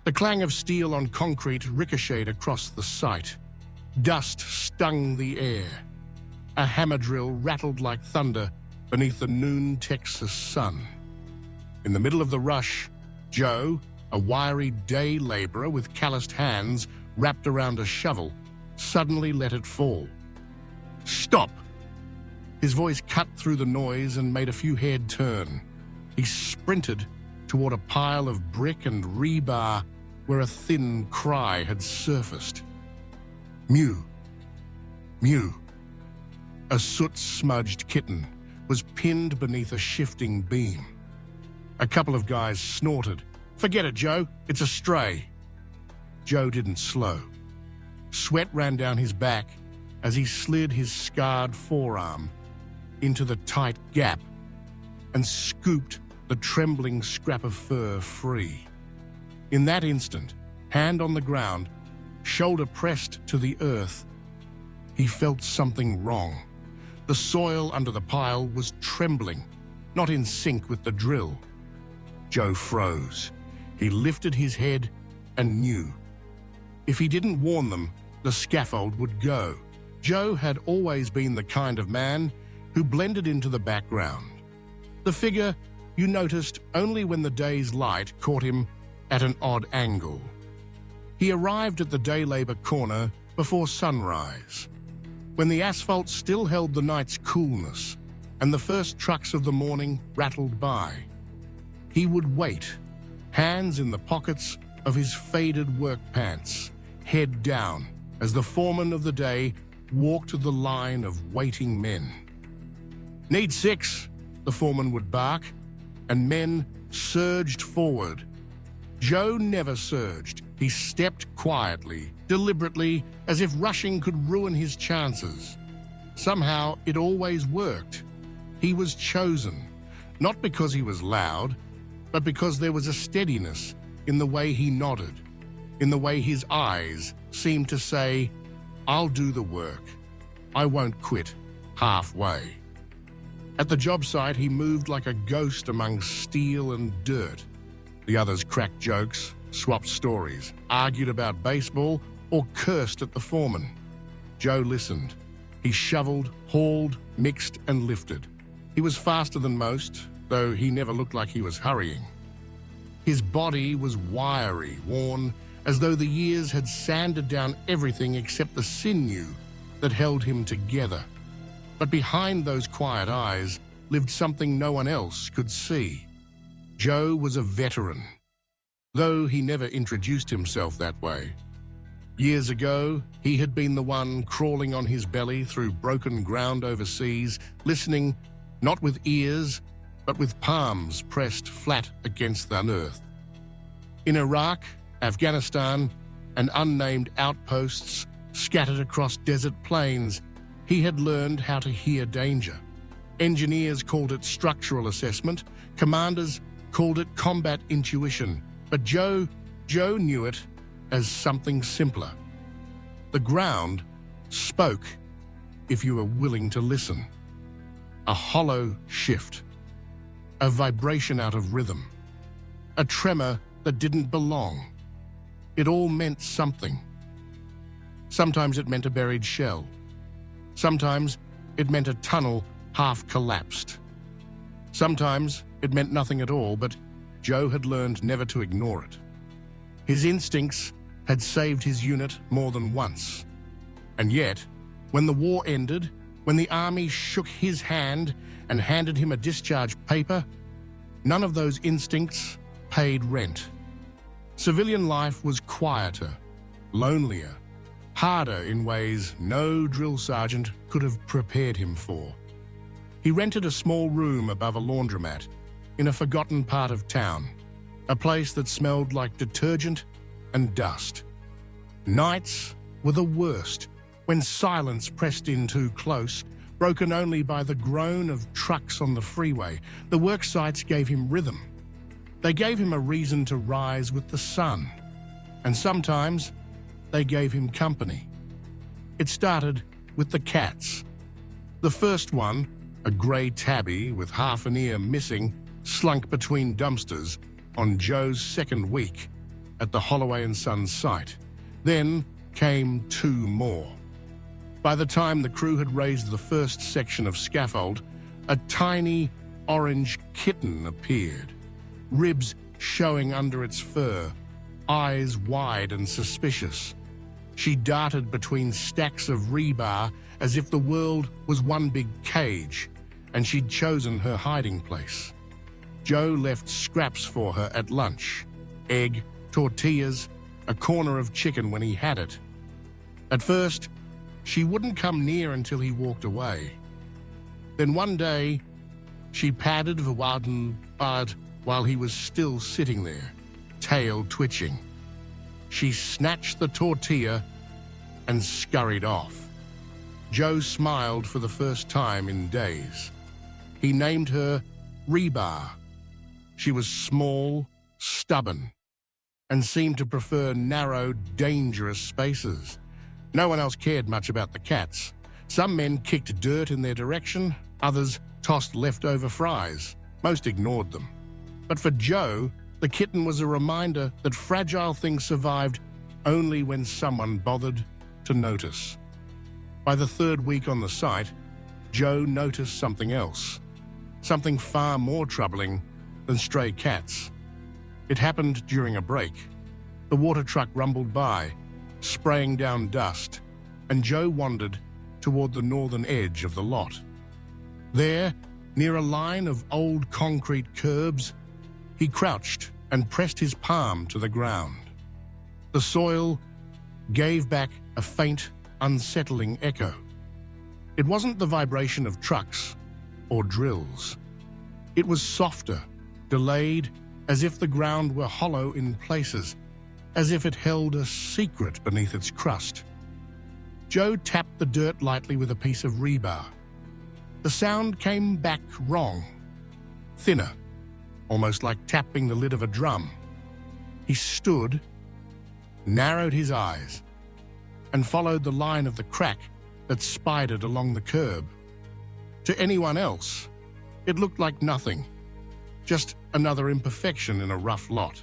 The clang of steel on concrete ricocheted across the site. Dust stung the air. A hammer drill rattled like thunder beneath the noon Texas sun. In the middle of the rush, Joe, a wiry day laborer with calloused hands wrapped around a shovel, suddenly let it fall. "Stop!" His voice cut through the noise and made a few head turn. He sprinted toward a pile of brick and rebar where a thin cry had surfaced. Mew. Mew. A soot-smudged kitten was pinned beneath a shifting beam. A couple of guys snorted. "Forget it, Joe. It's a stray." Joe didn't slow. Sweat ran down his back as he slid his scarred forearm into the tight gap and scooped the trembling scrap of fur free. In that instant, hand on the ground, shoulder pressed to the earth, he felt something wrong. The soil under the pile was trembling, not in sync with the drill. Joe froze. He lifted his head and knew. If he didn't warn them, the scaffold would go. Joe had always been the kind of man who blended into the background. The figure you noticed only when the day's light caught him at an odd angle. He arrived at the day labor corner before sunrise, when the asphalt still held the night's coolness and the first trucks of the morning rattled by. He would wait, hands in the pockets of his faded work pants, head down, as the foreman of the day walked to the line of waiting men. "Need 6, the foreman would bark, and men surged forward. Joe never surged. He stepped quietly, deliberately, as if rushing could ruin his chances. Somehow, it always worked. He was chosen, not because he was loud, but because there was a steadiness in the way he nodded, in the way his eyes seemed to say, "I'll do the work. I won't quit halfway." At the job site, he moved like a ghost among steel and dirt. The others cracked jokes, swapped stories, argued about baseball, or cursed at the foreman. Joe listened. He shoveled, hauled, mixed, and lifted. He was faster than most, though he never looked like he was hurrying. His body was wiry, worn, as though the years had sanded down everything except the sinew that held him together. But behind those quiet eyes lived something no one else could see. Joe was a veteran, though he never introduced himself that way. Years ago, he had been the one crawling on his belly through broken ground overseas, listening not with ears, but with palms pressed flat against the earth. In Iraq, Afghanistan, and unnamed outposts scattered across desert plains, he had learned how to hear danger. Engineers called it structural assessment, commanders called it combat intuition, but Joe knew it as something simpler. The ground spoke if you were willing to listen. A hollow shift, a vibration out of rhythm, a tremor that didn't belong. It all meant something. Sometimes it meant a buried shell. Sometimes it meant a tunnel half collapsed. Sometimes it meant nothing at all, but Joe had learned never to ignore it. His instincts had saved his unit more than once. And yet, when the war ended, when the army shook his hand and handed him a discharge paper, none of those instincts paid rent. Civilian life was quieter, lonelier, harder in ways no drill sergeant could have prepared him for. He rented a small room above a laundromat in a forgotten part of town, a place that smelled like detergent and dust. Nights were the worst, when silence pressed in too close, broken only by the groan of trucks on the freeway. The work sites gave him rhythm. They gave him a reason to rise with the sun, and sometimes they gave him company. It started with the cats. The first one, a grey tabby with half an ear missing, slunk between dumpsters on Joe's second week. at the Holloway and Son site. Then came 2 more. By the time the crew had raised the first section of scaffold, a tiny orange kitten appeared, ribs showing under its fur, eyes wide and suspicious. She darted between stacks of rebar as if the world was one big cage, and she'd chosen her hiding place. Joe left scraps for her at lunch: egg, tortillas, a corner of chicken when he had it. At first, she wouldn't come near until he walked away. Then one day, she padded while he was still sitting there, tail twitching. She snatched the tortilla and scurried off. Joe smiled for the first time in days. He named her Rebar. She was small, stubborn, and seemed to prefer narrow, dangerous spaces. No one else cared much about the cats. Some men kicked dirt in their direction, others tossed leftover fries. Most ignored them. But for Joe, the kitten was a reminder that fragile things survived only when someone bothered to notice. By the 3rd week on the site, Joe noticed something else. Something far more troubling than stray cats. It happened during a break. The water truck rumbled by, spraying down dust, and Joe wandered toward the northern edge of the lot. There, near a line of old concrete curbs, he crouched and pressed his palm to the ground. The soil gave back a faint, unsettling echo. It wasn't the vibration of trucks or drills. It was softer, delayed, as if the ground were hollow in places, as if it held a secret beneath its crust. Joe tapped the dirt lightly with a piece of rebar. The sound came back wrong, thinner, almost like tapping the lid of a drum. He stood, narrowed his eyes, and followed the line of the crack that spidered along the curb. To anyone else, it looked like nothing, just another imperfection in a rough lot.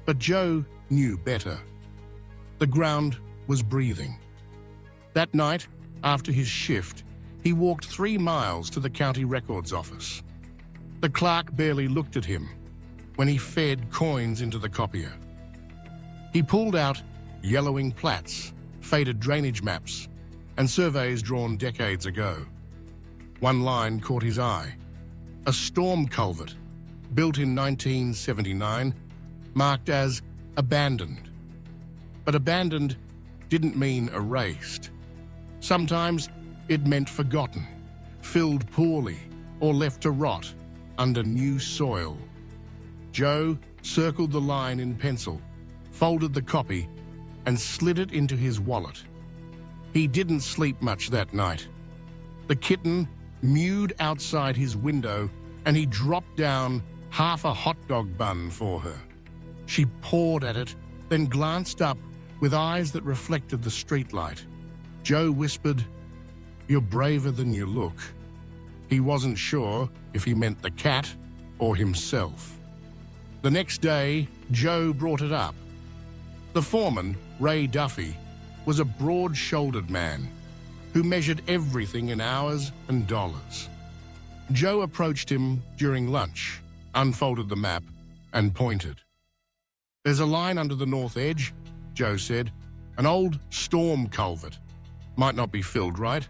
But Joe knew better. The ground was breathing. That night, after his shift, he walked 3 miles to the county records office. The clerk barely looked at him when he fed coins into the copier. He pulled out yellowing plats, faded drainage maps, and surveys drawn decades ago. One line caught his eye: a storm culvert, built in 1979, marked as abandoned. But abandoned didn't mean erased. Sometimes it meant forgotten, filled poorly, or left to rot under new soil. Joe circled the line in pencil, folded the copy, and slid it into his wallet. He didn't sleep much that night. The kitten mewed outside his window, and he dropped down half a hot dog bun for her. She pawed at it, then glanced up with eyes that reflected the streetlight. Joe whispered, "You're braver than you look." He wasn't sure if he meant the cat or himself. The next day, Joe brought it up. The foreman, Ray Duffy, was a broad-shouldered man who measured everything in hours and dollars. Joe approached him during lunch, unfolded the map, and pointed. "There's a line under the north edge," Joe said. "An old storm culvert. Might not be filled right.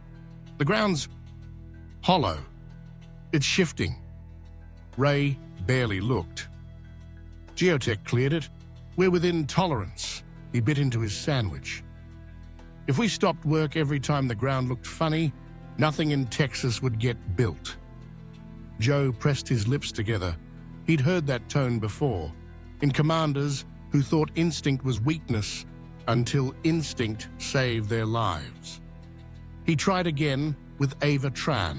The ground's hollow. It's shifting." Ray barely looked. "Geotech cleared it. We're within tolerance." He bit into his sandwich. "If we stopped work every time the ground looked funny, nothing in Texas would get built." Joe pressed his lips together. He'd heard that tone before, in commanders who thought instinct was weakness until instinct saved their lives. He tried again with Ava Tran,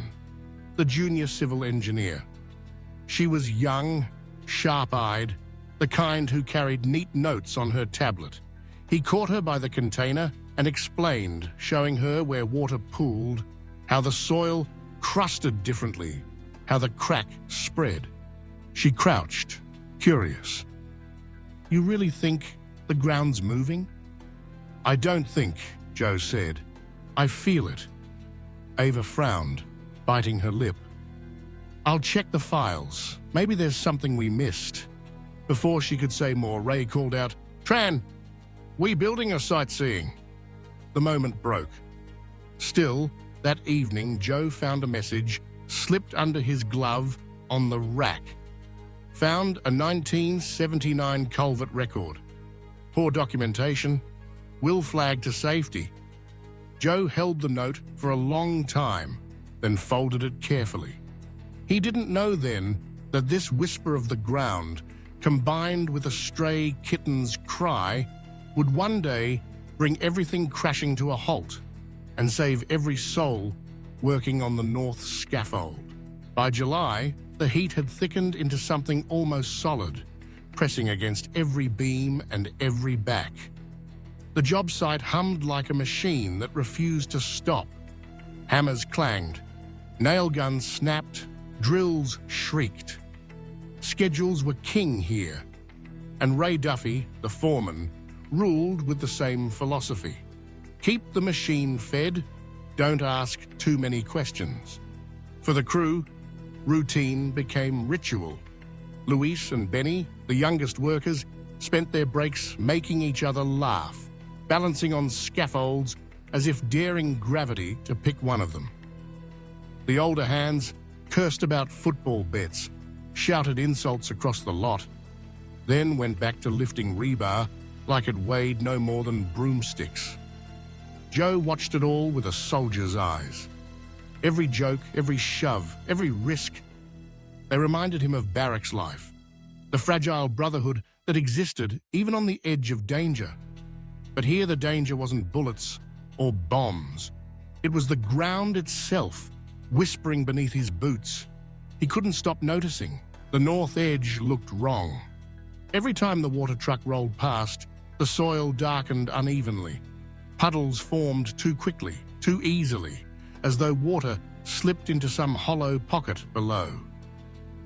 the junior civil engineer. She was young, sharp-eyed, the kind who carried neat notes on her tablet. He caught her by the container and explained, showing her where water pooled, how the soil crusted differently, how the crack spread. She crouched, curious. "You really think the ground's moving?" "I don't think," Joe said. "I feel it." Ava frowned, biting her lip. "I'll check the files. Maybe there's something we missed." Before she could say more, Ray called out, "Tran, we building or sightseeing?" The moment broke. Still, that evening, Joe found a message slipped under his glove on the rack. Found a 1979 culvert record. Poor documentation. Will flag to safety. Joe held the note for a long time, then folded it carefully. He didn't know then that this whisper of the ground, combined with a stray kitten's cry, would one day bring everything crashing to a halt and save every soul working on the north scaffold. By July, the heat had thickened into something almost solid, pressing against every beam and every back. The job site hummed like a machine that refused to stop. Hammers clanged, nail guns snapped, drills shrieked. Schedules were king here, and Ray Duffy, the foreman, ruled with the same philosophy. Keep the machine fed, don't ask too many questions. For the crew, routine became ritual. Luis and Benny, the youngest workers, spent their breaks making each other laugh, balancing on scaffolds as if daring gravity to pick one of them. The older hands cursed about football bets, shouted insults across the lot, then went back to lifting rebar like it weighed no more than broomsticks. Joe watched it all with a soldier's eyes. Every joke, every shove, every risk. They reminded him of barracks life, the fragile brotherhood that existed even on the edge of danger. But here the danger wasn't bullets or bombs. It was the ground itself, whispering beneath his boots. He couldn't stop noticing. The north edge looked wrong. Every time the water truck rolled past, the soil darkened unevenly. Puddles formed too quickly, too easily, as though water slipped into some hollow pocket below.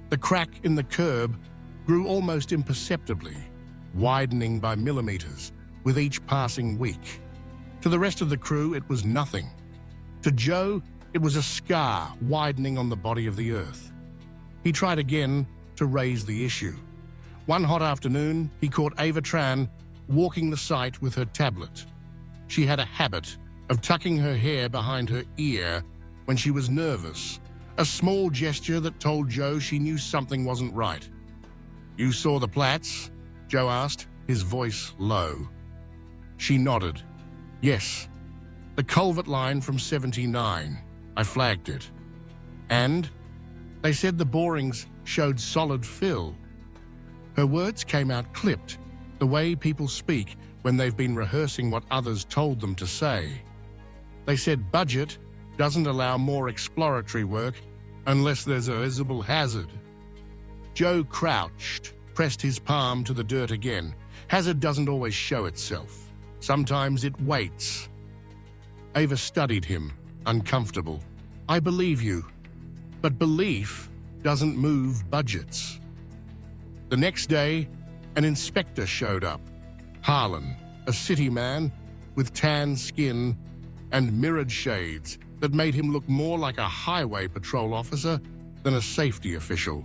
The crack in the curb grew almost imperceptibly, widening by millimeters with each passing week. To the rest of the crew, it was nothing. To Joe, it was a scar widening on the body of the earth. He tried again to raise the issue. One hot afternoon, he caught Ava Tran walking the site with her tablet. She had a habit of tucking her hair behind her ear when she was nervous, a small gesture that told Joe she knew something wasn't right. "You saw the plats?" Joe asked, his voice low. She nodded. "Yes, the culvert line from 79. I flagged it. And they said the borings showed solid fill." Her words came out clipped, the way people speak when they've been rehearsing what others told them to say. They said budget doesn't allow more exploratory work unless there's a visible hazard. Joe crouched, pressed his palm to the dirt again. Hazard doesn't always show itself. Sometimes it waits. Ava studied him, uncomfortable. "I believe you, but belief doesn't move budgets." The next day, an inspector showed up. Harlan, a city man with tan skin and mirrored shades that made him look more like a highway patrol officer than a safety official.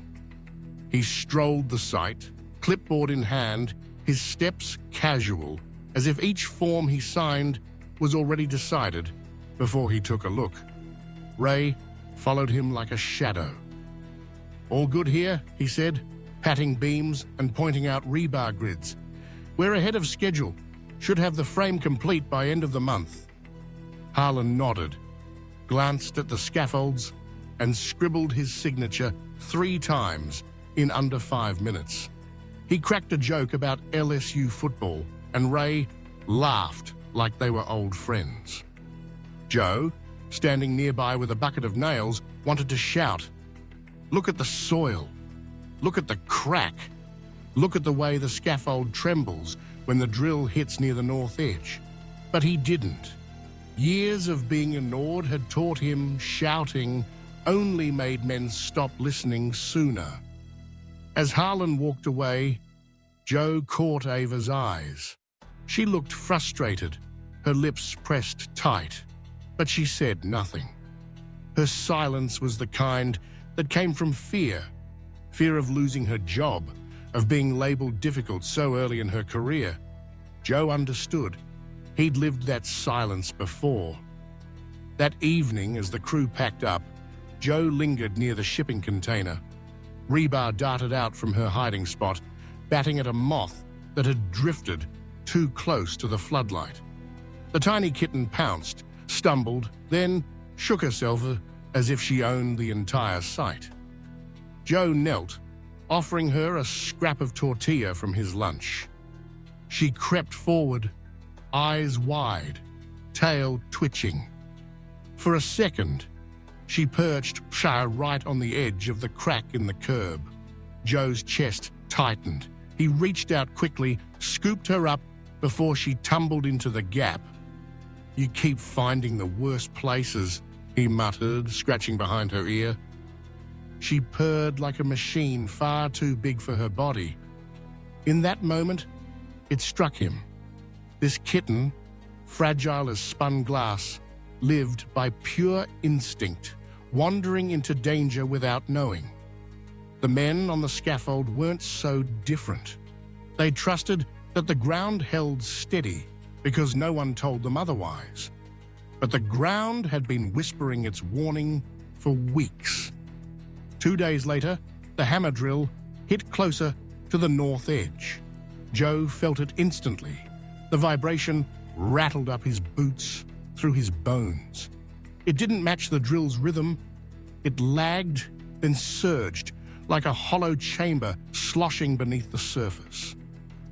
He strolled the site, clipboard in hand, his steps casual, as if each form he signed was already decided before he took a look. Ray followed him like a shadow. "All good here?" he said, patting beams and pointing out rebar grids. "We're ahead of schedule. Should have the frame complete by end of the month." Harlan nodded, glanced at the scaffolds, and scribbled his signature 3 times in under 5 minutes. He cracked a joke about LSU football, and Ray laughed like they were old friends. Joe, standing nearby with a bucket of nails, wanted to shout, "Look at the soil. Look at the crack. Look at the way the scaffold trembles when the drill hits near the north edge." But he didn't. Years of being ignored had taught him shouting only made men stop listening sooner. As Harlan walked away, Joe caught Ava's eyes. She looked frustrated, her lips pressed tight, but she said nothing. Her silence was the kind that came from fear. Fear of losing her job, of being labeled difficult so early in her career. Joe understood. He'd lived that silence before. That evening, as the crew packed up, Joe lingered near the shipping container. Rebar darted out from her hiding spot, batting at a moth that had drifted too close to the floodlight. The tiny kitten pounced, stumbled, then shook herself as if she owned the entire site. Joe knelt, offering her a scrap of tortilla from his lunch. She crept forward, eyes wide, tail twitching. For a second, she perched right on the edge of the crack in the curb. Joe's chest tightened. He reached out quickly, scooped her up before she tumbled into the gap. "You keep finding the worst places," he muttered, scratching behind her ear. She purred like a machine far too big for her body. In that moment, it struck him. This kitten, fragile as spun glass, lived by pure instinct, wandering into danger without knowing. The men on the scaffold weren't so different. They trusted that the ground held steady because no one told them otherwise. But the ground had been whispering its warning for weeks. 2 days later, the hammer drill hit closer to the north edge. Joe felt it instantly. The vibration rattled up his boots, through his bones. It didn't match the drill's rhythm. It lagged, then surged, like a hollow chamber sloshing beneath the surface.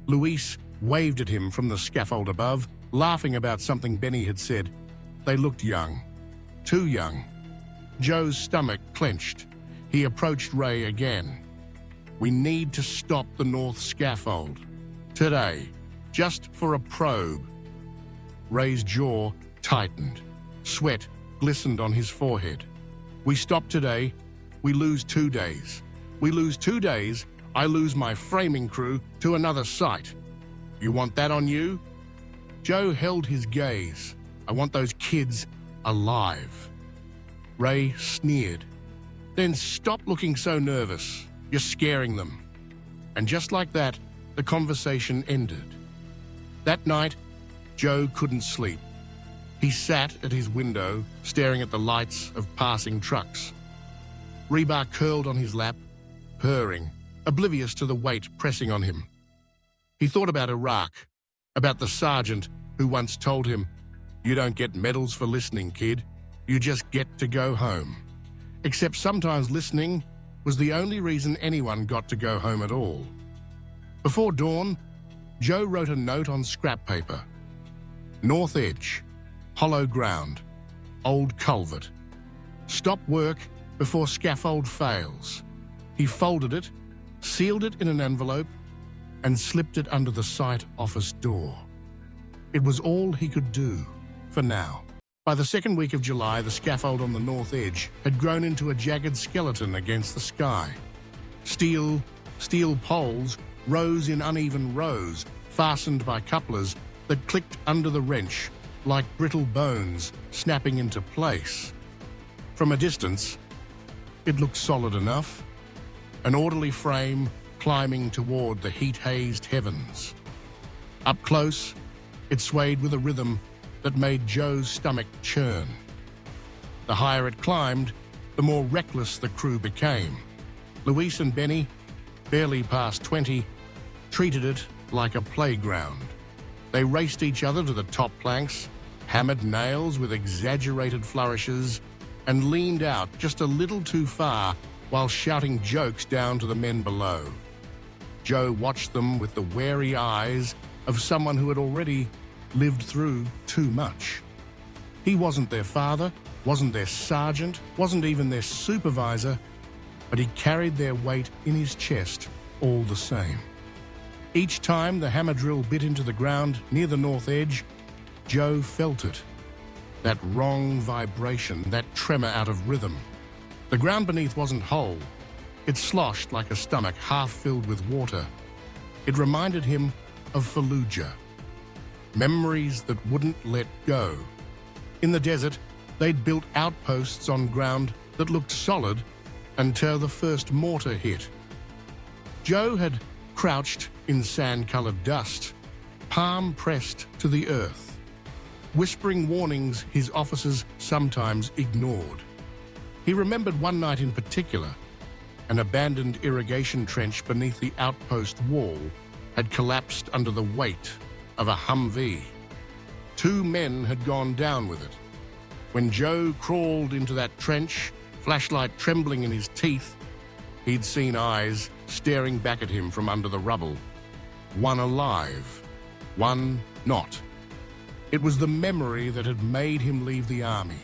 Luis waved at him from the scaffold above, laughing about something Benny had said. They looked young. Too young. Joe's stomach clenched. He approached Ray again. "We need to stop the north scaffold. Today. Just for a probe." Ray's jaw tightened. Sweat glistened on his forehead. "We stop today. We lose 2 days. We lose 2 days. I lose my framing crew to another site. You want that on you?" Joe held his gaze. "I want those kids alive." Ray sneered. "Then stop looking so nervous. You're scaring them." And just like that, the conversation ended. That night, Joe couldn't sleep. He sat at his window, staring at the lights of passing trucks. Rebar curled on his lap, purring, oblivious to the weight pressing on him. He thought about Iraq, about the sergeant who once told him, "You don't get medals for listening, kid. You just get to go home." Except sometimes listening was the only reason anyone got to go home at all. Before dawn, Joe wrote a note on scrap paper. "North edge. Hollow ground. Old culvert. Stop work before scaffold fails." He folded it, sealed it in an envelope, and slipped it under the site office door. It was all he could do, for now. By the second week of July, the scaffold on the north edge had grown into a jagged skeleton against the sky. Steel poles rose in uneven rows, fastened by couplers that clicked under the wrench like brittle bones snapping into place. From a distance, it looked solid enough, an orderly frame climbing toward the heat-hazed heavens. Up close, it swayed with a rhythm that made Joe's stomach churn. The higher it climbed, the more reckless the crew became. Luis and Benny, barely past 20, treated it like a playground. They raced each other to the top planks, hammered nails with exaggerated flourishes, and leaned out just a little too far while shouting jokes down to the men below. Joe watched them with the wary eyes of someone who had already lived through too much. He wasn't their father, wasn't their sergeant, wasn't even their supervisor, but he carried their weight in his chest all the same. Each time the hammer drill bit into the ground near the north edge, Joe felt it. That wrong vibration, that tremor out of rhythm. The ground beneath wasn't whole. It sloshed like a stomach half filled with water. It reminded him of Fallujah, memories that wouldn't let go. In the desert, they'd built outposts on ground that looked solid until the first mortar hit. Joe had crouched in sand-colored dust, palm pressed to the earth, whispering warnings his officers sometimes ignored. He remembered one night in particular. An abandoned irrigation trench beneath the outpost wall had collapsed under the weight of a Humvee. 2 men had gone down with it. When Joe crawled into that trench, flashlight trembling in his teeth, he'd seen eyes staring back at him from under the rubble. One alive, one not. It was the memory that had made him leave the army.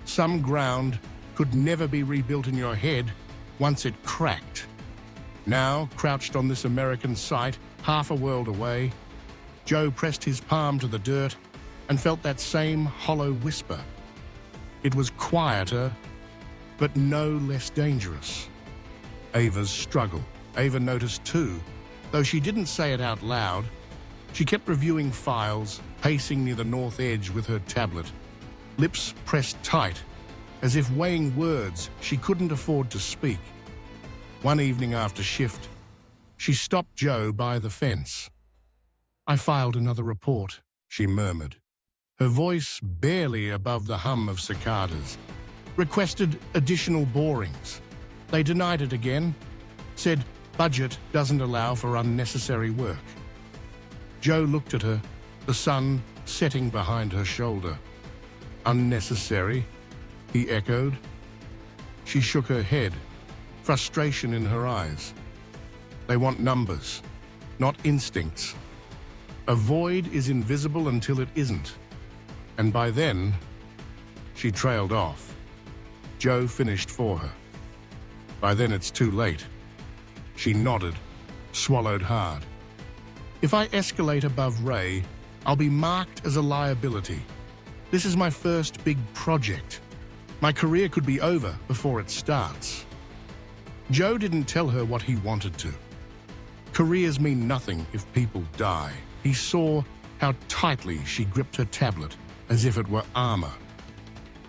Some ground could never be rebuilt in your head once it cracked. Now, crouched on this American site, half a world away, Joe pressed his palm to the dirt and felt that same hollow whisper. It was quieter, but no less dangerous. Ava's struggle. Ava noticed too, though she didn't say it out loud. She kept reviewing files, pacing near the north edge with her tablet, lips pressed tight, as if weighing words she couldn't afford to speak. One evening after shift, she stopped Joe by the fence. "I filed another report," she murmured, her voice barely above the hum of cicadas. "Requested additional borings. They denied it again, said budget doesn't allow for unnecessary work." Joe looked at her, the sun setting behind her shoulder. "Unnecessary?" he echoed. She shook her head, frustration in her eyes. "They want numbers, not instincts. A void is invisible until it isn't. And by then," she trailed off. Joe finished for her. "By then it's too late." She nodded, swallowed hard. "If I escalate above Ray, I'll be marked as a liability. This is my first big project. My career could be over before it starts." Joe didn't tell her what he wanted to. Careers mean nothing if people die. He saw how tightly she gripped her tablet, as if it were armor.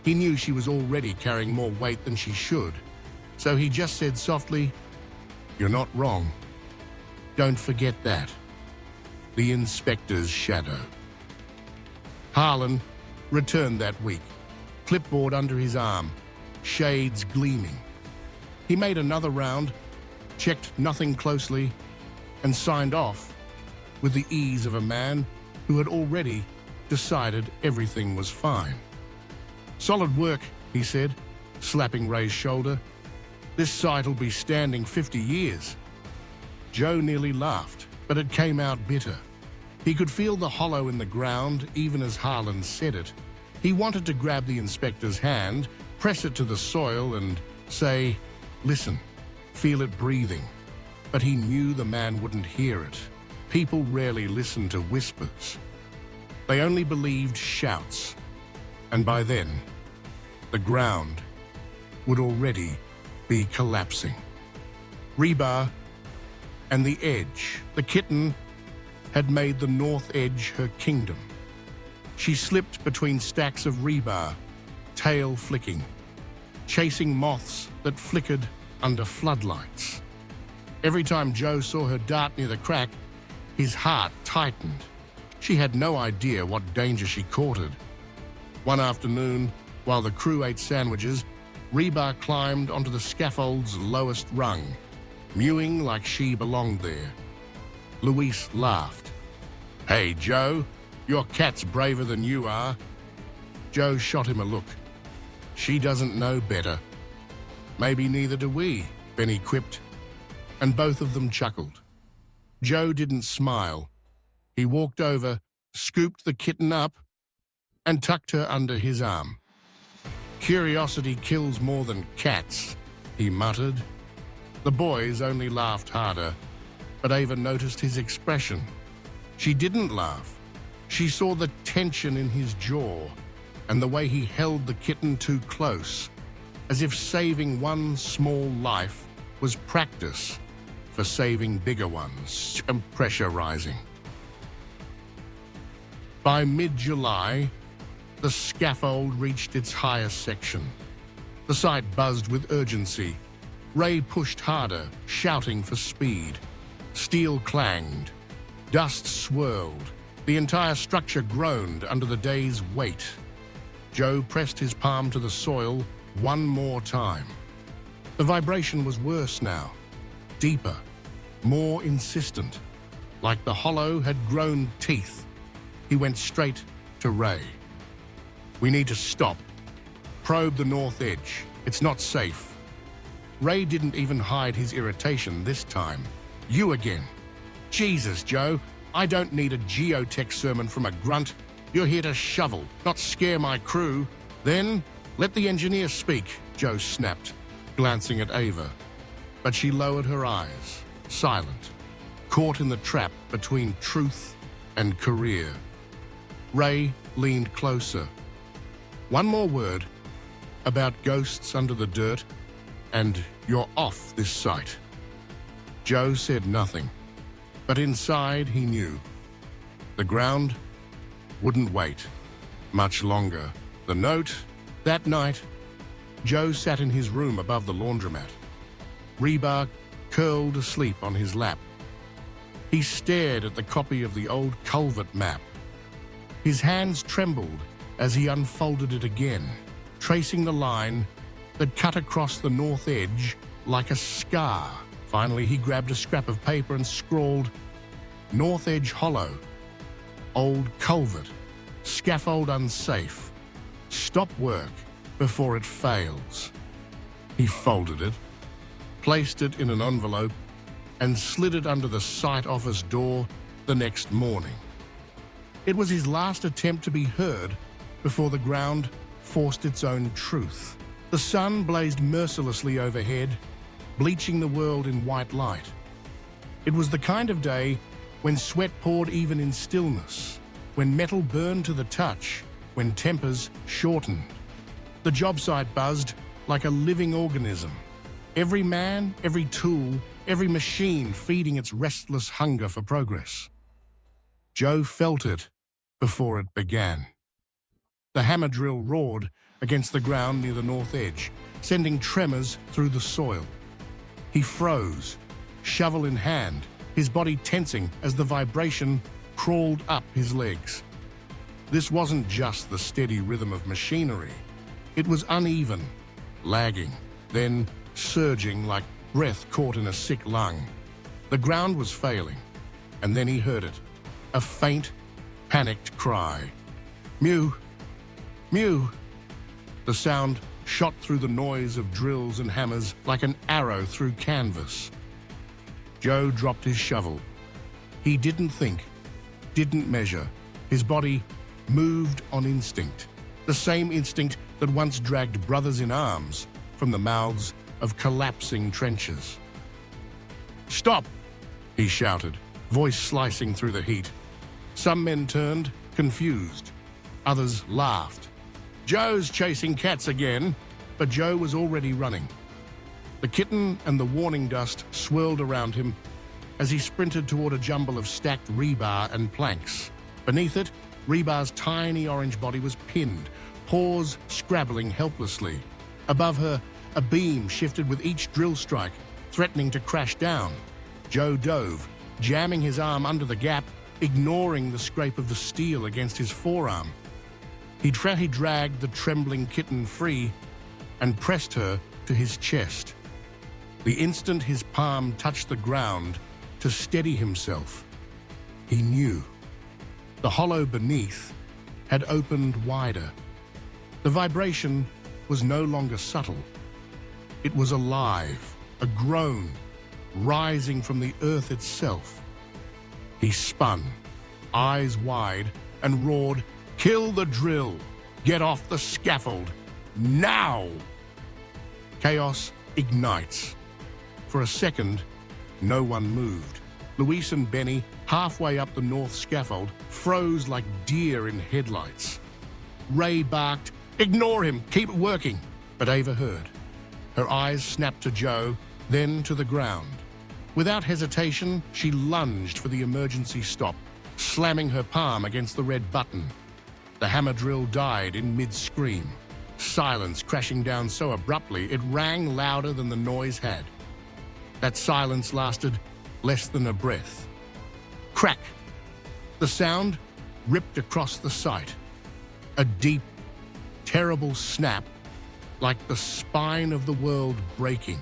He knew she was already carrying more weight than she should, so he just said softly, "You're not wrong. Don't forget that." The inspector's shadow. Harlan returned that week, clipboard under his arm, shades gleaming. He made another round, checked nothing closely, and signed off with the ease of a man who had already decided everything was fine. "Solid work," he said, slapping Ray's shoulder. "This site'll be standing 50 years." Joe nearly laughed, but it came out bitter. He could feel the hollow in the ground even as Harlan said it. He wanted to grab the inspector's hand, press it to the soil and say, "Listen," feel it breathing. But he knew the man wouldn't hear it. People rarely listened to whispers. They only believed shouts. And by then, the ground would already be collapsing. Rebar and the edge, the kitten, had made the north edge her kingdom. She slipped between stacks of rebar, tail flicking, chasing moths that flickered under floodlights. Every time Joe saw her dart near the crack, his heart tightened. She had no idea what danger she courted. One afternoon, while the crew ate sandwiches, Rebar climbed onto the scaffold's lowest rung, mewing like she belonged there. Luis laughed. "Hey, Joe, your cat's braver than you are." Joe shot him a look. "She doesn't know better." "Maybe neither do we," Benny quipped, and both of them chuckled. Joe didn't smile. He walked over, scooped the kitten up, and tucked her under his arm. "Curiosity kills more than cats," he muttered. The boys only laughed harder, but Ava noticed his expression. She didn't laugh. She saw the tension in his jaw and the way he held the kitten too close, as if saving one small life was practice for saving bigger ones, and pressure rising. By mid-July, the scaffold reached its highest section. The site buzzed with urgency. Ray pushed harder, shouting for speed. Steel clanged. Dust swirled. The entire structure groaned under the day's weight. Joe pressed his palm to the soil one more time. The vibration was worse now, deeper, more insistent. Like the hollow had grown teeth. He went straight to Ray. "We need to stop. Probe the north edge. It's not safe." Ray didn't even hide his irritation this time. "You again. Jesus, Joe, I don't need a geotech sermon from a grunt. You're here to shovel, not scare my crew." "Then let the engineer speak," Joe snapped, glancing at Ava. But she lowered her eyes, silent, caught in the trap between truth and career. Ray leaned closer. "One more word about ghosts under the dirt, and you're off this site." Joe said nothing, but inside he knew. The ground wouldn't wait much longer. The note, that night, Joe sat in his room above the laundromat. Rebar curled asleep on his lap. He stared at the copy of the old culvert map. His hands trembled as he unfolded it again, tracing the line that cut across the north edge like a scar. Finally, he grabbed a scrap of paper and scrawled, "North Edge Hollow. Old culvert. Scaffold unsafe. Stop work before it fails." He folded it, placed it in an envelope, and slid it under the site office door the next morning. It was his last attempt to be heard before the ground forced its own truth. The sun blazed mercilessly overhead, bleaching the world in white light. It was the kind of day when sweat poured even in stillness, when metal burned to the touch, when tempers shortened. The job site buzzed like a living organism. Every man, every tool, every machine feeding its restless hunger for progress. Joe felt it before it began. The hammer drill roared against the ground near the north edge, sending tremors through the soil. He froze, shovel in hand, his body tensing as the vibration crawled up his legs. This wasn't just the steady rhythm of machinery. It was uneven, lagging, then surging like breath caught in a sick lung. The ground was failing, and then he heard it, a faint, panicked cry. "Mew! Mew!" The sound shot through the noise of drills and hammers like an arrow through canvas. Joe dropped his shovel. He didn't think, didn't measure. His body moved on instinct, the same instinct that once dragged brothers in arms from the mouths of collapsing trenches. "Stop!" he shouted, voice slicing through the heat. Some men turned, confused. Others laughed. "Joe's chasing cats again," but Joe was already running. The kitten and the warning dust swirled around him as he sprinted toward a jumble of stacked rebar and planks. Beneath it, Rebar's tiny orange body was pinned, paws scrabbling helplessly. Above her, a beam shifted with each drill strike, threatening to crash down. Joe dove, jamming his arm under the gap, ignoring the scrape of the steel against his forearm. He dragged the trembling kitten free and pressed her to his chest. The instant his palm touched the ground to steady himself, he knew. The hollow beneath had opened wider. The vibration was no longer subtle. It was alive, a groan, rising from the earth itself. He spun, eyes wide, and roared, "Kill the drill! Get off the scaffold! Now!" Chaos ignites. For a second, no one moved. Luis and Benny, halfway up the north scaffold, froze like deer in headlights. Ray barked, "Ignore him, keep working." But Ava heard. Her eyes snapped to Joe, then to the ground. Without hesitation, she lunged for the emergency stop, slamming her palm against the red button. The hammer drill died in mid-scream, silence crashing down so abruptly it rang louder than the noise had. That silence lasted less than a breath. Crack! The sound ripped across the site. A deep, terrible snap, like the spine of the world breaking.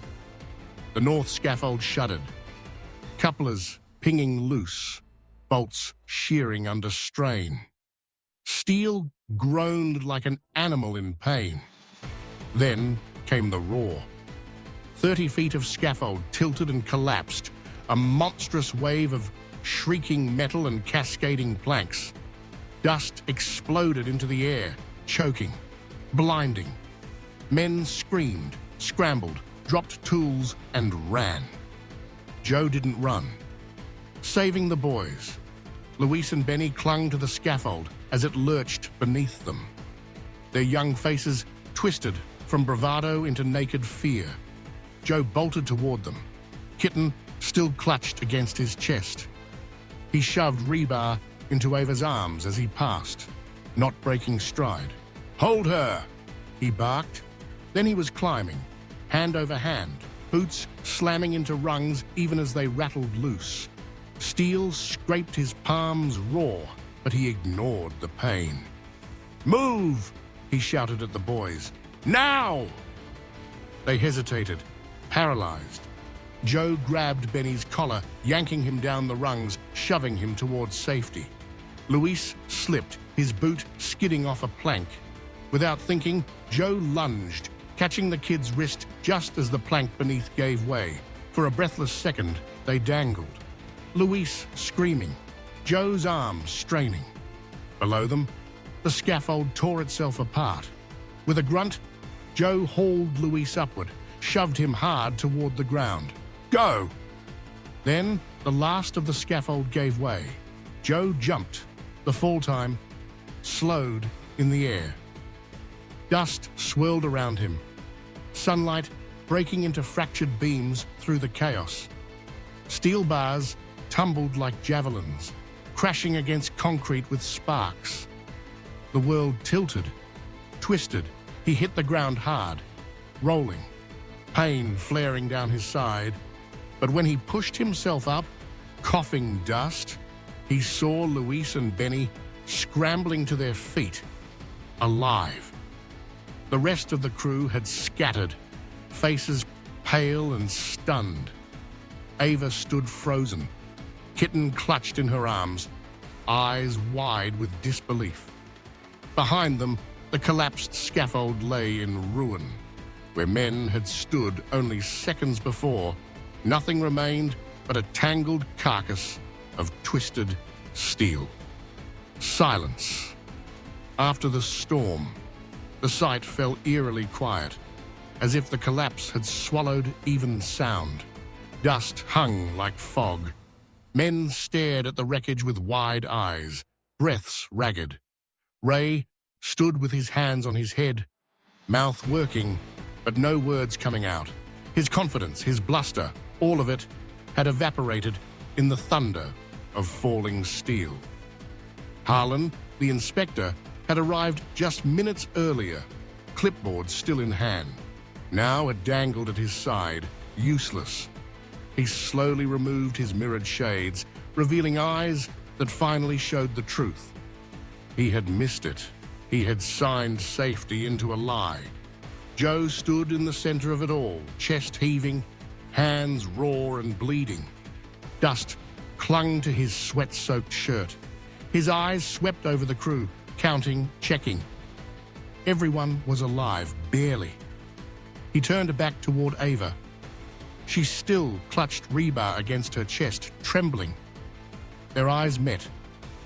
The north scaffold shuddered. Couplers pinging loose, bolts shearing under strain. Steel groaned like an animal in pain. Then came the roar. 30 feet of scaffold tilted and collapsed, a monstrous wave of shrieking metal and cascading planks. Dust exploded into the air, choking, blinding. Men screamed, scrambled, dropped tools, and ran. Joe didn't run. Saving the boys, Luis and Benny clung to the scaffold as it lurched beneath them. Their young faces twisted from bravado into naked fear. Joe bolted toward them. Kitten still clutched against his chest. He shoved rebar into Ava's arms as he passed, not breaking stride. "Hold her!" he barked. Then he was climbing, hand over hand, boots slamming into rungs even as they rattled loose. Steel scraped his palms raw, but he ignored the pain. "Move!" he shouted at the boys. "Now!" They hesitated, paralyzed. Joe grabbed Benny's collar, yanking him down the rungs, shoving him towards safety. Luis slipped, his boot skidding off a plank. Without thinking, Joe lunged, catching the kid's wrist just as the plank beneath gave way. For a breathless second, they dangled. Luis screaming, Joe's arms straining. Below them, the scaffold tore itself apart. With a grunt, Joe hauled Luis upward, shoved him hard toward the ground. "Go!" Then the last of the scaffold gave way. Joe jumped. The fall time slowed in the air. Dust swirled around him, sunlight breaking into fractured beams through the chaos. Steel bars tumbled like javelins, crashing against concrete with sparks. The world tilted, twisted. He hit the ground hard, rolling, pain flaring down his side. But when he pushed himself up, coughing dust, he saw Luis and Benny scrambling to their feet, alive. The rest of the crew had scattered, faces pale and stunned. Ava stood frozen, Kitten clutched in her arms, eyes wide with disbelief. Behind them, the collapsed scaffold lay in ruin. Where men had stood only seconds before, nothing remained but a tangled carcass of twisted steel. Silence. After the storm, the site fell eerily quiet, as if the collapse had swallowed even sound. Dust hung like fog. Men stared at the wreckage with wide eyes, breaths ragged. Ray stood with his hands on his head, mouth working, but no words coming out. His confidence, his bluster, all of it had evaporated in the thunder of falling steel. Harlan, the inspector, had arrived just minutes earlier, clipboard still in hand. Now it dangled at his side, useless. He slowly removed his mirrored shades, revealing eyes that finally showed the truth. He had missed it. He had signed safety into a lie. Joe stood in the center of it all, chest heaving, hands raw and bleeding. Dust clung to his sweat-soaked shirt. His eyes swept over the crew, counting, checking. Everyone was alive, barely. He turned back toward Ava. She still clutched rebar against her chest, trembling. Their eyes met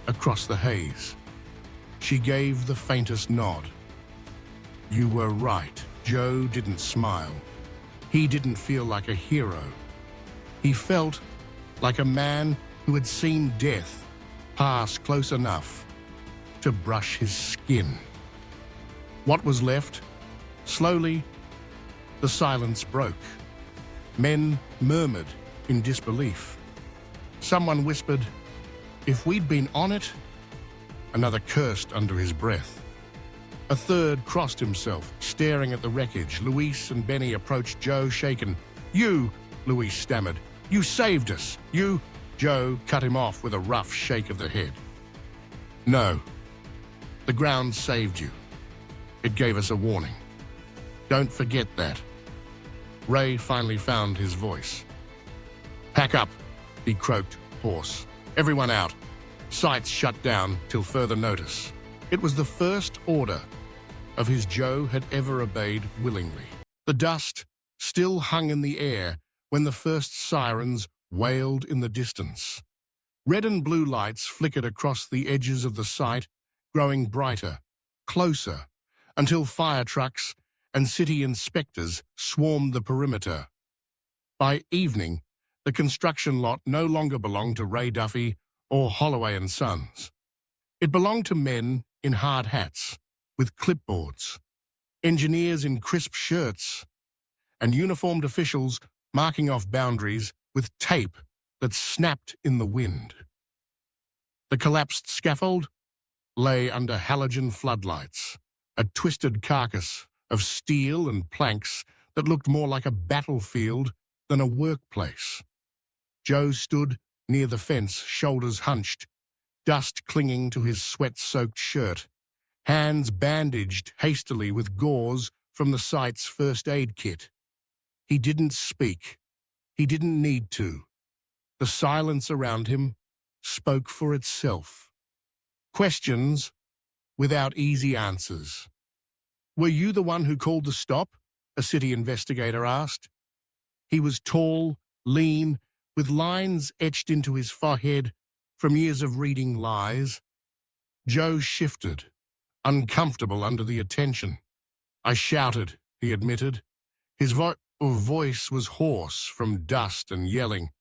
across the haze. She gave the faintest nod. "You were right." Joe didn't smile. He didn't feel like a hero. He felt like a man who had seen death pass close enough to brush his skin. What was left? Slowly, the silence broke. Men murmured, in disbelief. Someone whispered, "If we'd been on it," another cursed under his breath. A third crossed himself, staring at the wreckage. Luis and Benny approached Joe, shaken. "You," Luis stammered, "you saved us. You—" Joe cut him off with a rough shake of the head. "No. The ground saved you. It gave us a warning. Don't forget that." Ray finally found his voice. "Pack up," he croaked, hoarse. "Everyone out. Sites shut down till further notice." It was the first order of his Joe had ever obeyed willingly. The dust still hung in the air when the first sirens wailed in the distance. Red and blue lights flickered across the edges of the site, growing brighter, closer, until fire trucks and city inspectors swarmed the perimeter. By evening, the construction lot no longer belonged to Ray Duffy or Holloway and Sons. It belonged to men in hard hats, with clipboards, engineers in crisp shirts, and uniformed officials marking off boundaries with tape that snapped in the wind. The collapsed scaffold lay under halogen floodlights, a twisted carcass of steel and planks that looked more like a battlefield than a workplace. Joe stood near the fence, shoulders hunched, dust clinging to his sweat-soaked shirt, hands bandaged hastily with gauze from the site's first aid kit. He didn't speak. He didn't need to. The silence around him spoke for itself. Questions without easy answers. "Were you the one who called the stop?" a city investigator asked. He was tall, lean, with lines etched into his forehead from years of reading lies. Joe shifted, uncomfortable under the attention. "I shouted," he admitted. His voice was hoarse from dust and yelling.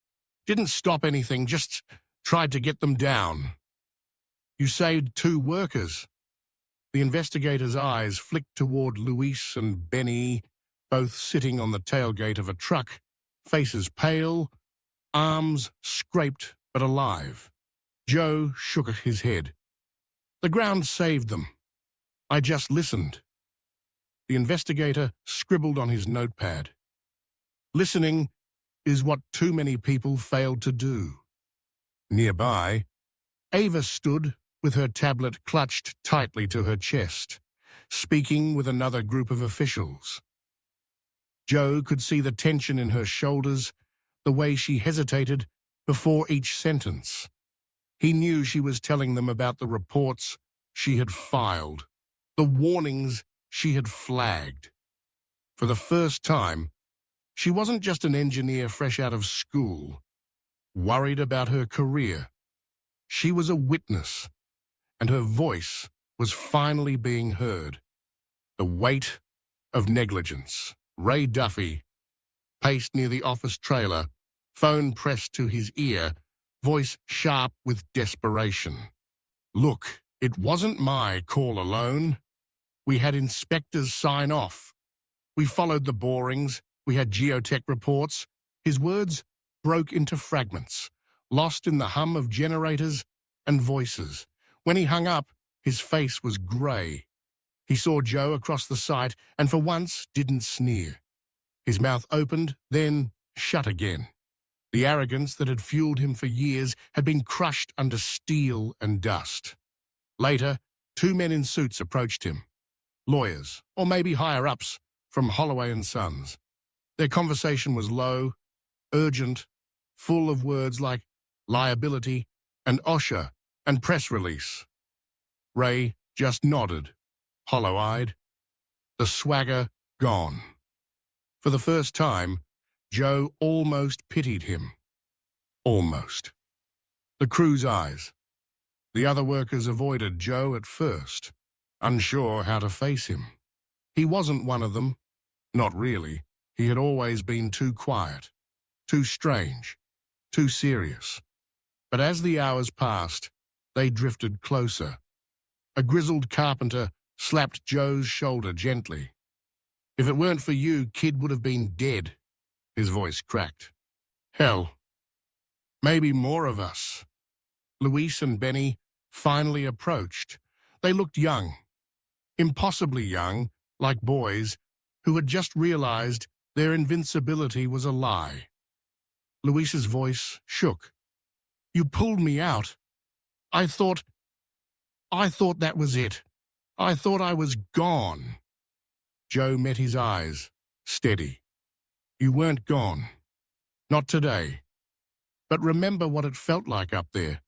"Didn't stop anything, just tried to get them down." "You saved 2 workers." The investigator's eyes flicked toward Luis and Benny, both sitting on the tailgate of a truck, faces pale, arms scraped but alive. Joe shook his head. "The ground saved them. I just listened." The investigator scribbled on his notepad. Listening is what too many people failed to do. Nearby, Ava stood with her tablet clutched tightly to her chest, speaking with another group of officials. Joe could see the tension in her shoulders, the way she hesitated before each sentence. He knew she was telling them about the reports she had filed, the warnings she had flagged. For the first time, she wasn't just an engineer fresh out of school, worried about her career. She was a witness, and her voice was finally being heard. The weight of negligence. Ray Duffy paced near the office trailer, phone pressed to his ear, voice sharp with desperation. "Look, it wasn't my call alone. We had inspectors sign off. We followed the borings. We had geotech reports." His words broke into fragments, lost in the hum of generators and voices. When he hung up, his face was grey. He saw Joe across the site and for once didn't sneer. His mouth opened, then shut again. The arrogance that had fueled him for years had been crushed under steel and dust. Later, 2 men in suits approached him. Lawyers, or maybe higher-ups, from Holloway and Sons. Their conversation was low, urgent, full of words like liability and OSHA and press release. Ray just nodded, hollow-eyed, the swagger gone. For the first time, Joe almost pitied him. Almost. The crew's eyes. The other workers avoided Joe at first, unsure how to face him. He wasn't one of them. Not really. He had always been too quiet, too strange, too serious. But as the hours passed, they drifted closer. A grizzled carpenter slapped Joe's shoulder gently. "If it weren't for you, Kid would have been dead." His voice cracked. "Hell, Maybe more of us. Luis and Benny finally approached. They looked young, impossibly young, like boys who had just realized their invincibility was a lie. Luis's voice shook. "You pulled me out. I thought that was it. I thought I was gone." Joe met his eyes, steady. "You weren't gone. Not today. But remember what it felt like up there.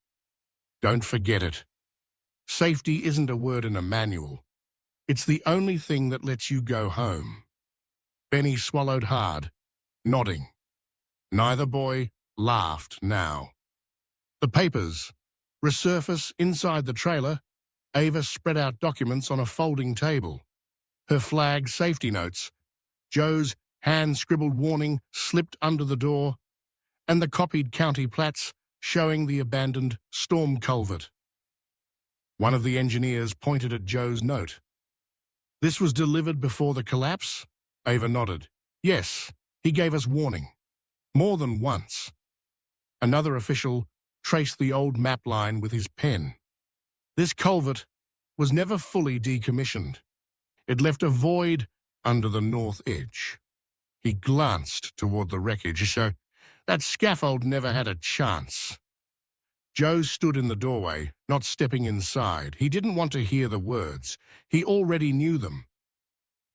Don't forget it. Safety isn't a word in a manual. It's the only thing that lets you go home." Benny swallowed hard, nodding. Neither boy laughed now. The papers resurface inside the trailer. Ava spread out documents on a folding table. Her flag safety notes, Joe's hand-scribbled warning slipped under the door, and the copied county plats showing the abandoned storm culvert. One of the engineers pointed at Joe's note. "This was delivered before the collapse?" Ava nodded. "Yes, he gave us warning. More than once." Another official traced the old map line with his pen. "This culvert was never fully decommissioned. It left a void under the north edge." He glanced toward the wreckage, so that scaffold never had a chance. Joe stood in the doorway, not stepping inside. He didn't want to hear the words. He already knew them.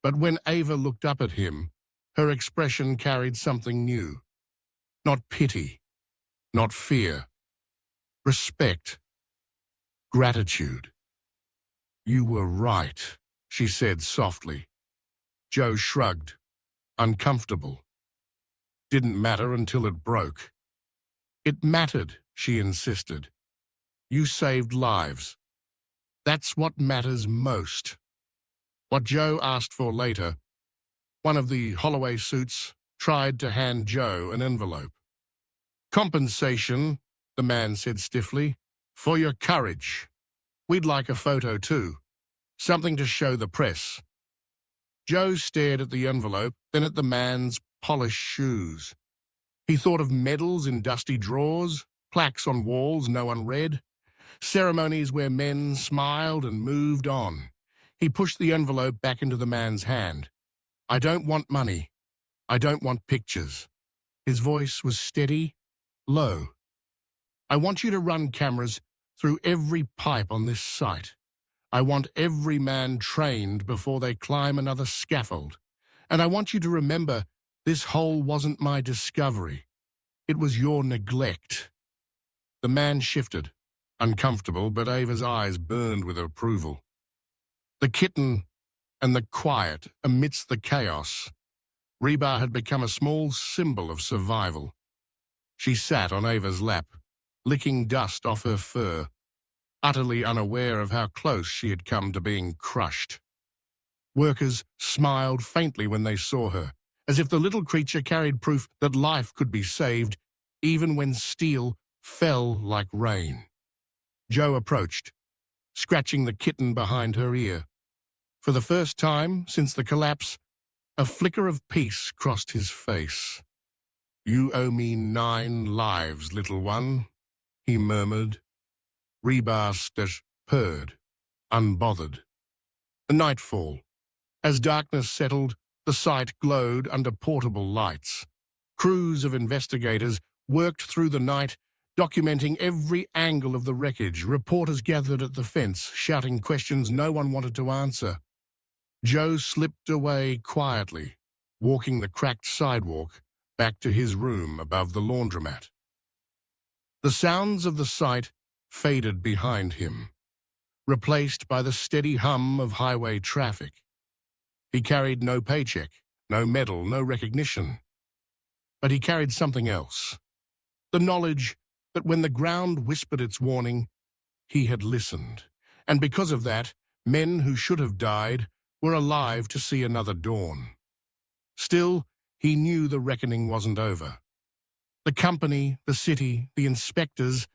But when Ava looked up at him, her expression carried something new. Not pity, not fear. Respect. Gratitude. "You were right," she said softly. Joe shrugged, uncomfortable. "Didn't matter until it broke." "It mattered," she insisted. "You saved lives. That's what matters most." What Joe asked for later, one of the Holloway suits tried to hand Joe an envelope. "Compensation," the man said stiffly, "for your courage. We'd like a photo too. Something to show the press." Joe stared at the envelope, then at the man's polished shoes. He thought of medals in dusty drawers, plaques on walls no one read, ceremonies where men smiled and moved on. He pushed the envelope back into the man's hand. "I don't want money. I don't want pictures." His voice was steady, low. "I want you to run cameras through every pipe on this site. I want every man trained before they climb another scaffold. And I want you to remember this hole wasn't my discovery. It was your neglect." The man shifted, uncomfortable, but Ava's eyes burned with approval. The Kitten and the quiet amidst the chaos. Rebar had become a small symbol of survival. She sat on Ava's lap, licking dust off her fur, utterly unaware of how close she had come to being crushed. Workers smiled faintly when they saw her, as if the little creature carried proof that life could be saved, even when steel fell like rain. Joe approached, scratching the Kitten behind her ear. For the first time since the collapse, a flicker of peace crossed his face. "You owe me 9 lives, little one," he murmured. Rebar purred, unbothered. The nightfall. As darkness settled, the site glowed under portable lights. Crews of investigators worked through the night, documenting every angle of the wreckage. Reporters gathered at the fence, shouting questions no one wanted to answer. Joe slipped away quietly, walking the cracked sidewalk back to his room above the laundromat. The sounds of the site faded behind him, replaced by the steady hum of highway traffic. He carried no paycheck, no medal, no recognition. But he carried something else. The knowledge that when the ground whispered its warning, he had listened. And because of that, men who should have died were alive to see another dawn. Still, he knew the reckoning wasn't over. The company, the city, the inspectors,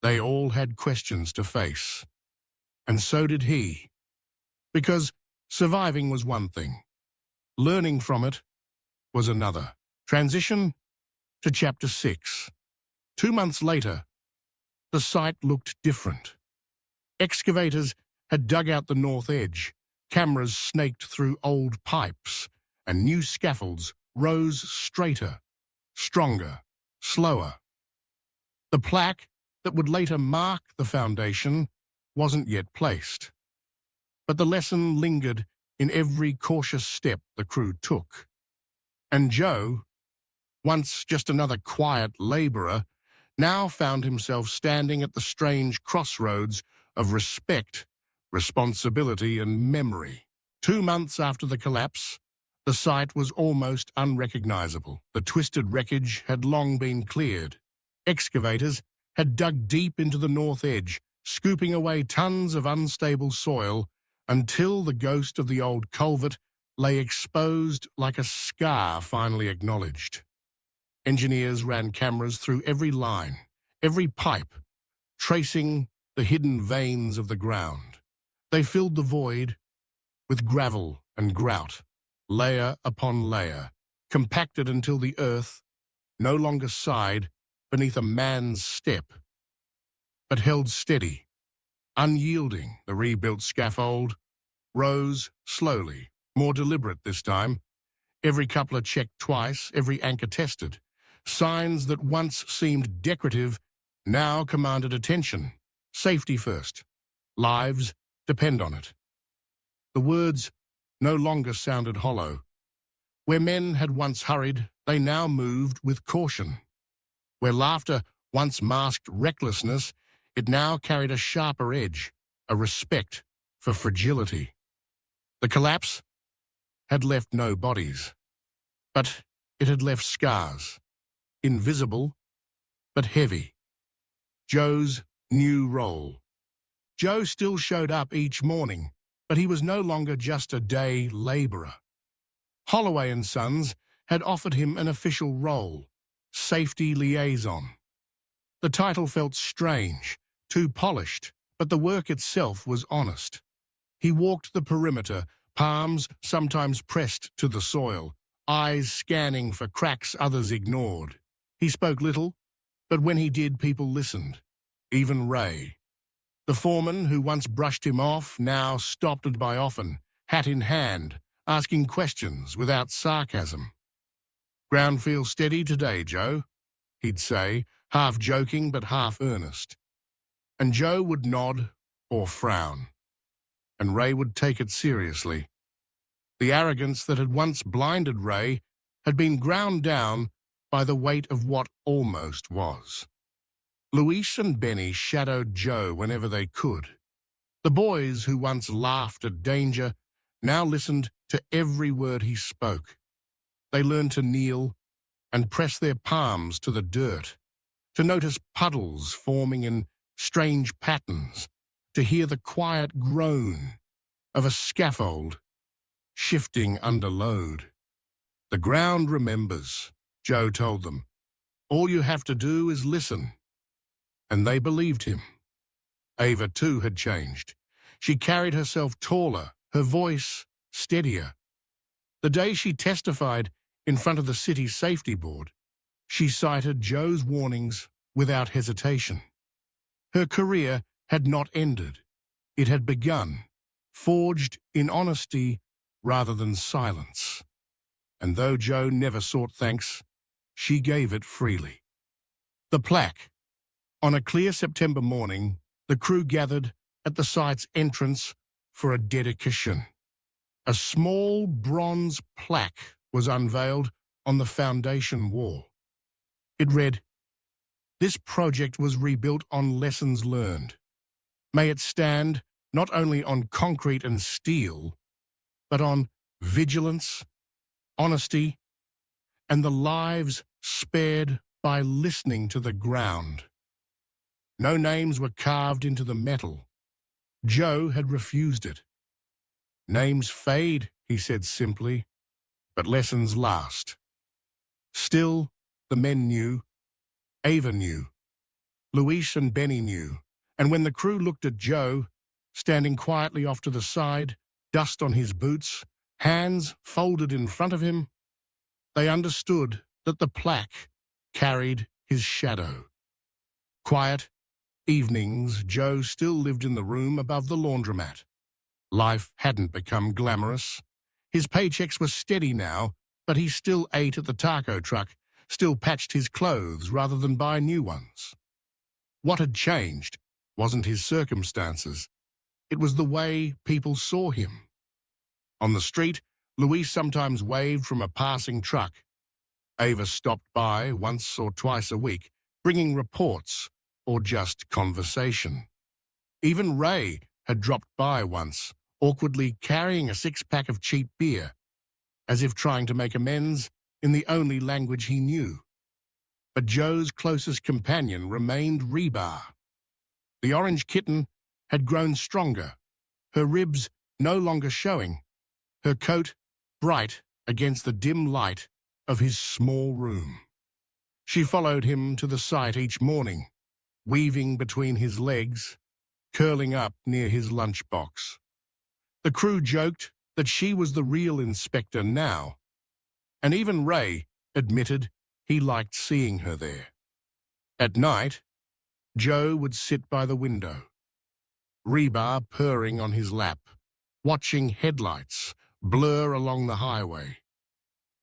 they all had questions to face. And so did he. Because surviving was one thing. Learning from it was another. Transition to Chapter 6. 2 months later, the site looked different. Excavators had dug out the north edge, cameras snaked through old pipes, and new scaffolds rose straighter, stronger, slower. The plaque that would later mark the foundation wasn't yet placed. But the lesson lingered in every cautious step the crew took. And Joe, once just another quiet labourer, now found himself standing at the strange crossroads of respect, responsibility and memory. 2 months after the collapse, the site was almost unrecognisable. The twisted wreckage had long been cleared. Excavators had dug deep into the north edge, scooping away tons of unstable soil until the ghost of the old culvert lay exposed like a scar finally acknowledged. Engineers ran cameras through every line, every pipe, tracing the hidden veins of the ground. They filled the void with gravel and grout, layer upon layer, compacted until the earth no longer sighed beneath a man's step, but held steady, unyielding. The rebuilt scaffold rose slowly, more deliberate this time. Every coupler checked twice, every anchor tested. Signs that once seemed decorative now commanded attention. Safety first. Lives depend on it. The words no longer sounded hollow. Where men had once hurried, they now moved with caution. Where laughter once masked recklessness, it now carried a sharper edge, a respect for fragility. The collapse had left no bodies, but it had left scars, invisible but heavy. Joe's new role. Joe still showed up each morning, but he was no longer just a day labourer. Holloway and Sons had offered him an official role, safety liaison. The title felt strange, too polished, but the work itself was honest. He walked the perimeter, palms sometimes pressed to the soil, eyes scanning for cracks others ignored. He spoke little, but when he did, people listened, even Ray. The foreman, who once brushed him off, now stopped by often, hat in hand, asking questions without sarcasm. "Ground feels steady today, Joe," he'd say, half joking but half earnest. And Joe would nod or frown, and Ray would take it seriously. The arrogance that had once blinded Ray had been ground down by the weight of what almost was. Luis and Benny shadowed Joe whenever they could. The boys who once laughed at danger now listened to every word he spoke. They learned to kneel and press their palms to the dirt, to notice puddles forming in strange patterns, to hear the quiet groan of a scaffold shifting under load. "The ground remembers," Joe told them. "All you have to do is listen." And they believed him. Ava, too, had changed. She carried herself taller, her voice steadier. The day she testified in front of the city's safety board, she cited Joe's warnings without hesitation. Her career had not ended. It had begun, forged in honesty rather than silence. And though Joe never sought thanks, she gave it freely. The plaque. On a clear September morning, the crew gathered at the site's entrance for a dedication. A small bronze plaque was unveiled on the foundation wall. It read, "This project was rebuilt on lessons learned. May it stand not only on concrete and steel, but on vigilance, honesty, and the lives spared by listening to the ground." No names were carved into the metal. Joe had refused it. "Names fade," he said simply, "but lessons last." Still, the men knew. Ava knew. Luis and Benny knew. And when the crew looked at Joe, standing quietly off to the side, dust on his boots, hands folded in front of him, they understood that the plaque carried his shadow. Quiet evenings, Joe still lived in the room above the laundromat. Life hadn't become glamorous. His paychecks were steady now, but he still ate at the taco truck, still patched his clothes rather than buy new ones. What had changed wasn't his circumstances. It was the way people saw him. On the street, Louise sometimes waved from a passing truck. Ava stopped by once or twice a week, bringing reports or just conversation. Even Ray had dropped by once, awkwardly carrying a six-pack of cheap beer, as if trying to make amends in the only language he knew. But Joe's closest companion remained Rebar. The orange kitten had grown stronger, her ribs no longer showing, her coat bright against the dim light of his small room. She followed him to the site each morning, weaving between his legs, curling up near his lunchbox. The crew joked that she was the real inspector now, and even Ray admitted he liked seeing her there. At night, Joe would sit by the window, Rebar purring on his lap, watching headlights blur along the highway.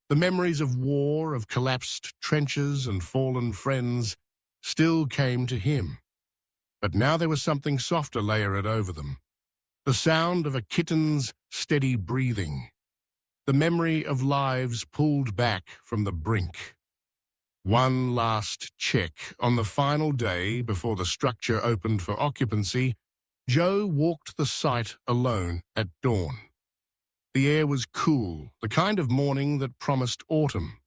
The memories of war, of collapsed trenches and fallen friends still came to him. But now there was something softer layered over them. The sound of a kitten's steady breathing. The memory of lives pulled back from the brink. One last check on the final day before the structure opened for occupancy, Joe walked the site alone at dawn. The air was cool, the kind of morning that promised autumn.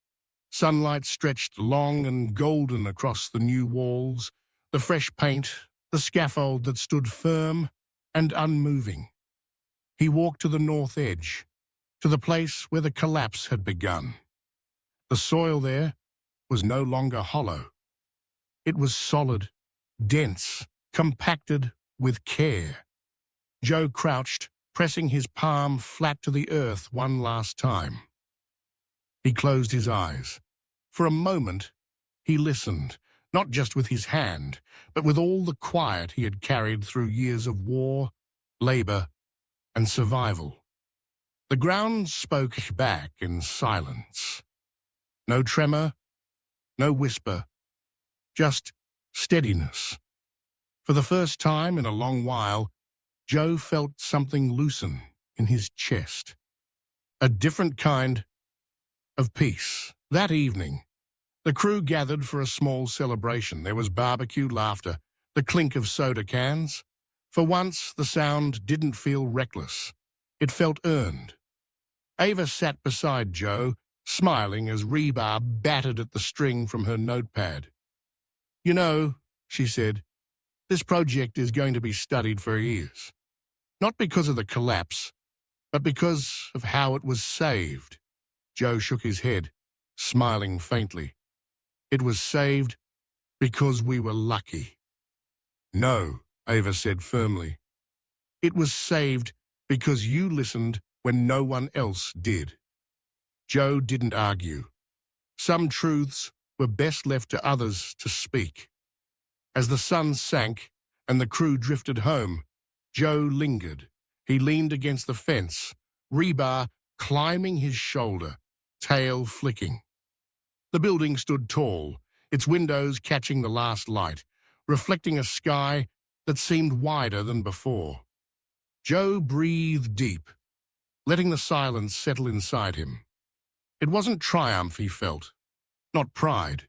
Sunlight stretched long and golden across the new walls, the fresh paint, the scaffold that stood firm and unmoving. He walked to the north edge, to the place where the collapse had begun. The soil there was no longer hollow. It was solid, dense, compacted with care. Joe crouched, pressing his palm flat to the earth one last time. He closed his eyes. For a moment, he listened, not just with his hand, but with all the quiet he had carried through years of war, labor, and survival. The ground spoke back in silence. No tremor, no whisper, just steadiness. For the first time in a long while, Joe felt something loosen in his chest. A different kind of peace. That evening, the crew gathered for a small celebration. There was barbecue, laughter, the clink of soda cans. For once, the sound didn't feel reckless. It felt earned. Ava sat beside Joe, smiling as Rebar battered at the string from her notepad. "You know," she said, "this project is going to be studied for years. Not because of the collapse, but because of how it was saved." Joe shook his head, smiling faintly. "It was saved because we were lucky." "No," Ava said firmly. "It was saved because you listened when no one else did." Joe didn't argue. Some truths were best left to others to speak. As the sun sank and the crew drifted home, Joe lingered. He leaned against the fence, Rebar climbing his shoulder, tail flicking. The building stood tall, its windows catching the last light, reflecting a sky that seemed wider than before. Joe breathed deep, letting the silence settle inside him. It wasn't triumph he felt, not pride,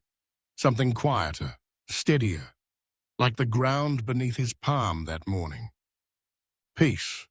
something quieter, steadier, like the ground beneath his palm that morning. Peace.